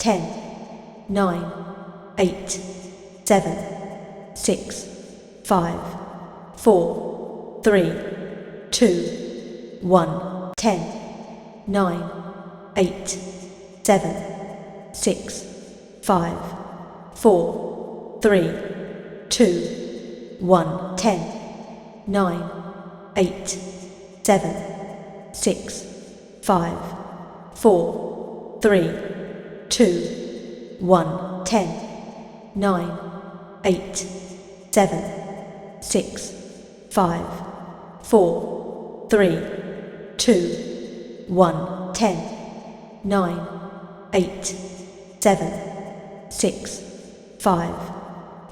10, 9, 8, 7, 6, 5, 4, 3, 2, 1, 10, 9, 8, 7, 6, 5, 4, 3, 2, 1, 10, 9, 8, 7, 6, 5, 4, 3, 2, 1, 10, 9, 8, 7, 6, 5, 4, 3, 2, 1, 10, 9, 8, 7, 6, 5,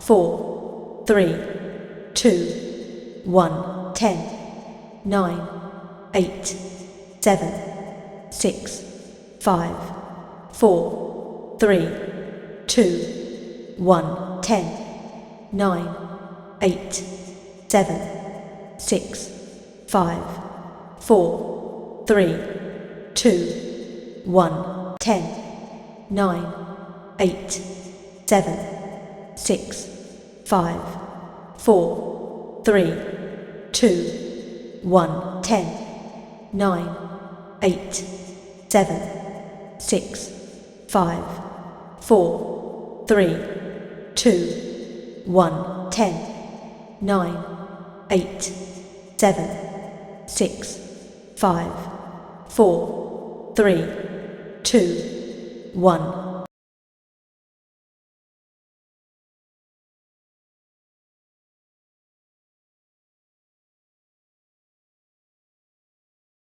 4, 3, 2, 1, 10, 9, 8, 7, 6, 5, 4, 3, 2, 1, 10, 9, 8, 7, 6, 5, 4, 3, 2, 1, 10, 9, 8, 7, 6, 5, 4, 3, 2, 1, 10, 9, 8, 7, 6, 5, 4, 3, 2, 1, 10, 9, 8, 7, 6, 5, 4, 3, 2, 1.